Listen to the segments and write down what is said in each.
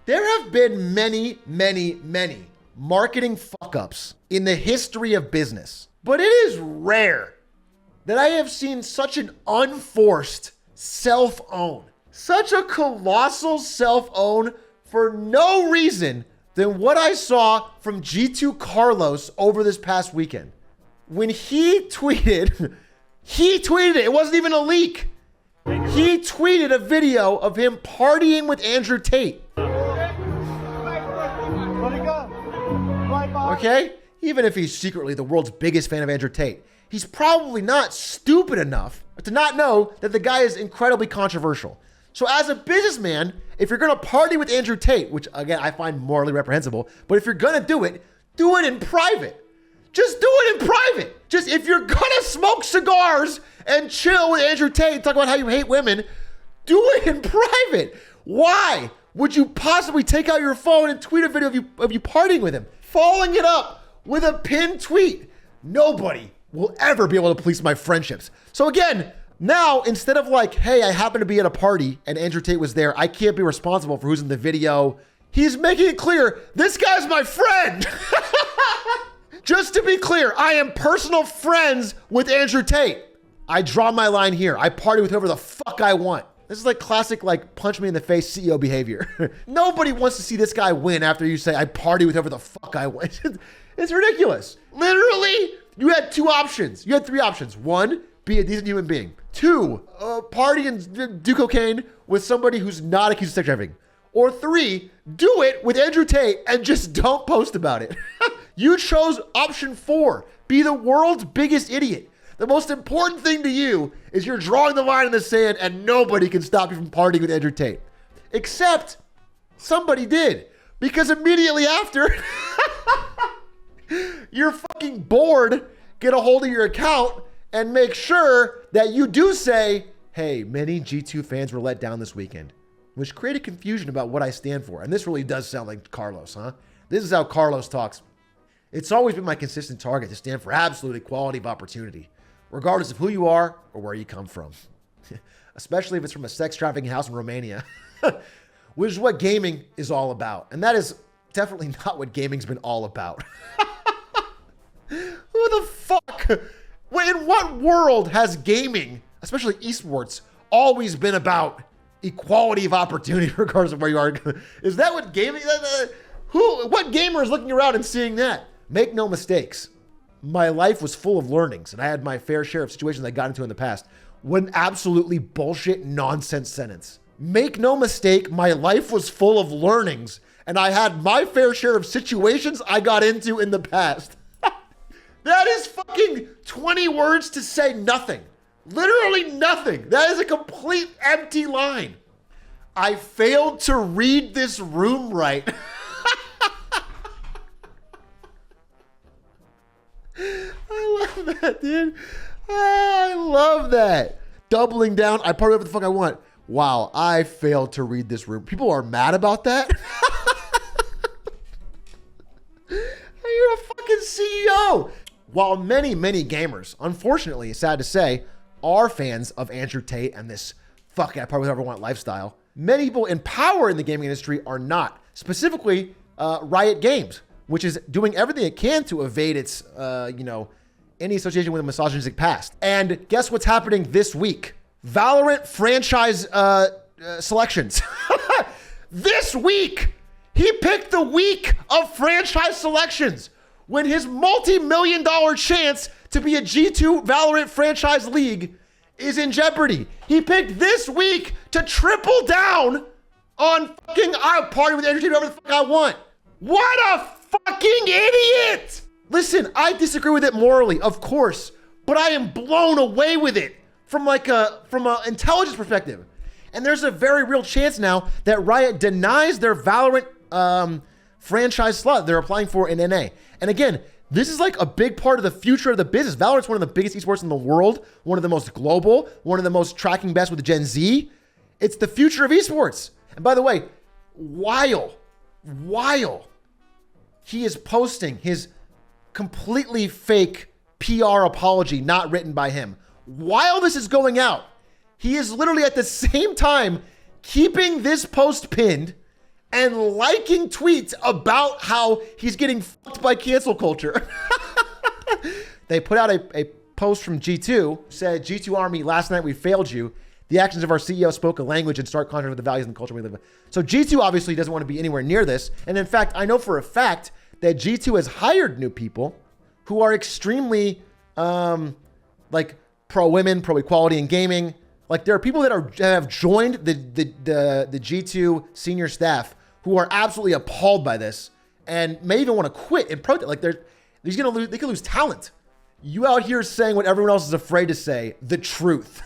There have been many, many, many marketing fuck-ups in the history of business, but it is rare that I have seen such an unforced self-own, such a colossal self-own for no reason than what I saw from G2 Carlos over this past weekend. When he tweeted it. It wasn't even a leak. He tweeted a video of him partying with Andrew Tate. Okay? Even if he's secretly the world's biggest fan of Andrew Tate, he's probably not stupid enough to not know that the guy is incredibly controversial. So as a businessman, if you're gonna party with Andrew Tate, which again, I find morally reprehensible, but if you're gonna do it in private. Just do it in private. Just if you're gonna smoke cigars and chill with Andrew Tate and talk about how you hate women, do it in private. Why would you possibly take out your phone and tweet a video of you partying with him? Following it up with a pinned tweet. Nobody will ever be able to police my friendships. So again, now instead of like, hey, I happen to be at a party and Andrew Tate was there, I can't be responsible for who's in the video. He's making it clear, this guy's my friend. Just to be clear, I am personal friends with Andrew Tate. I draw my line here. I party with whoever the fuck I want. This is like classic, like punch me in the face CEO behavior. Nobody wants to see this guy win after you say, I party with whoever the fuck I want. It's ridiculous. Literally, you had two options. You had three options. One, be a decent human being. Two, party and do cocaine with somebody who's not accused of sex trafficking. Or three, do it with Andrew Tate and just don't post about it. You chose option 4, be the world's biggest idiot. The most important thing to you is you're drawing the line in the sand and nobody can stop you from partying with Andrew Tate. Except somebody did. Because immediately after, your fucking board get a hold of your account and make sure that you do say, hey, many G2 fans were let down this weekend, which created confusion about what I stand for. And this really does sound like Carlos, huh? This is how Carlos talks. It's always been my consistent target to stand for absolute equality of opportunity, regardless of who you are or where you come from. Especially if it's from a sex trafficking house in Romania, which is what gaming is all about. And that is definitely not what gaming's been all about. Who the fuck? In what world has gaming, especially esports, always been about equality of opportunity regardless of where you are? Is that what gaming, what gamer is looking around and seeing that? Make no mistakes. My life was full of learnings and I had my fair share of situations I got into in the past. What an absolutely bullshit nonsense sentence. Make no mistake, my life was full of learnings and I had my fair share of situations I got into in the past. That is fucking 20 words to say nothing. Literally nothing. That is a complete empty line. I failed to read this room right. I love that, dude. I love that. Doubling down. I party whatever the fuck I want. Wow, I failed to read this room. People are mad about that. You're a fucking CEO. While many, many gamers, unfortunately, it's sad to say, are fans of Andrew Tate and this fuck I party with whoever I want lifestyle, many people in power in the gaming industry are not. Specifically, Riot Games, which is doing everything it can to evade its, any association with a misogynistic past. And guess what's happening this week? Valorant franchise selections. This week, he picked the week of franchise selections when his multi-million-dollar chance to be a G2 Valorant franchise league is in jeopardy. He picked this week to triple down on fucking I'll party with Andrew Tate whatever the fuck I want. What a fucking idiot! Listen, I disagree with it morally, of course, but I am blown away with it from an intelligence perspective. And there's a very real chance now that Riot denies their Valorant franchise slot they're applying for in NA. And again, this is like a big part of the future of the business. Valorant's one of the biggest esports in the world, one of the most global, one of the most tracking best with Gen Z. It's the future of esports. And by the way, while he is posting his completely fake PR apology not written by him, while this is going out, he is literally at the same time keeping this post pinned and liking tweets about how he's getting fucked by cancel culture. They put out a post from G2, said, G2 Army, last night we failed you. The actions of our CEO spoke a language in stark contrast with the values and the culture we live in. So G2 obviously doesn't want to be anywhere near this. And in fact, I know for a fact that G2 has hired new people who are extremely like pro-women, pro-equality in gaming. Like there are people that have joined the G2 senior staff who are absolutely appalled by this and may even want to quit and protest. Like they could lose talent. You out here saying what everyone else is afraid to say, the truth.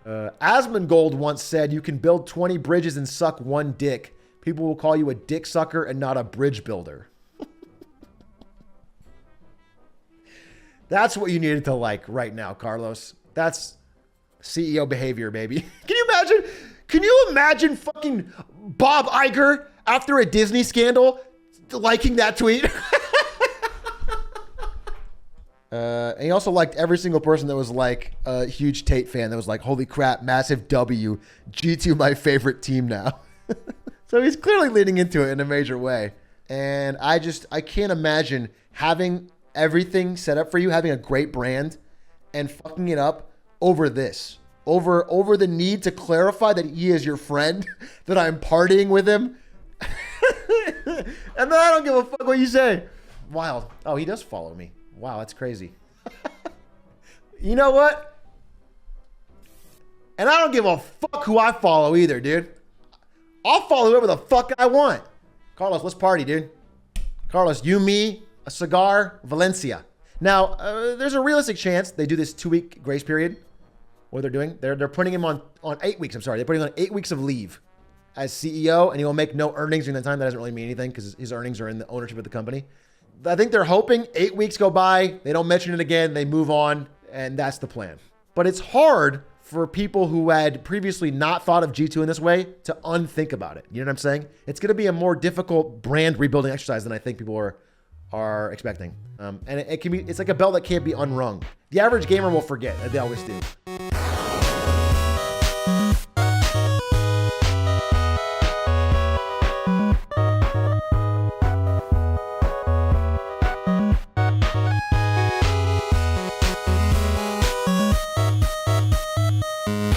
Asmongold once said, you can build 20 bridges and suck one dick. People will call you a dick sucker and not a bridge builder. That's what you needed to like right now, Carlos. That's CEO behavior, baby. Can you imagine fucking Bob Iger after a Disney scandal liking that tweet? And he also liked every single person that was like a huge Tate fan that was like, holy crap, massive W. G2, my favorite team now. So he's clearly leaning into it in a major way. And I can't imagine having everything set up for you, having a great brand and fucking it up over this. Over the need to clarify that he is your friend, that I'm partying with him. And then I don't give a fuck what you say. Wild. Oh, he does follow me. Wow, that's crazy. You know what? And I don't give a fuck who I follow either, dude. I'll follow whoever the fuck I want. Carlos, let's party, dude. Carlos, you, me, a cigar, Valencia. Now, there's a realistic chance they do this 2-week grace period. What they're doing, they're putting him on 8 weeks. I'm sorry, they're putting him on 8 weeks of leave as CEO, and he will make no earnings during that time. That doesn't really mean anything because his earnings are in the ownership of the company. I think they're hoping 8 weeks go by, they don't mention it again, they move on, and that's the plan. But it's hard for people who had previously not thought of G2 in this way to unthink about it. You know what I'm saying? It's going to be a more difficult brand rebuilding exercise than I think people are expecting. And it's like a bell that can't be unrung. The average gamer will forget, they always do.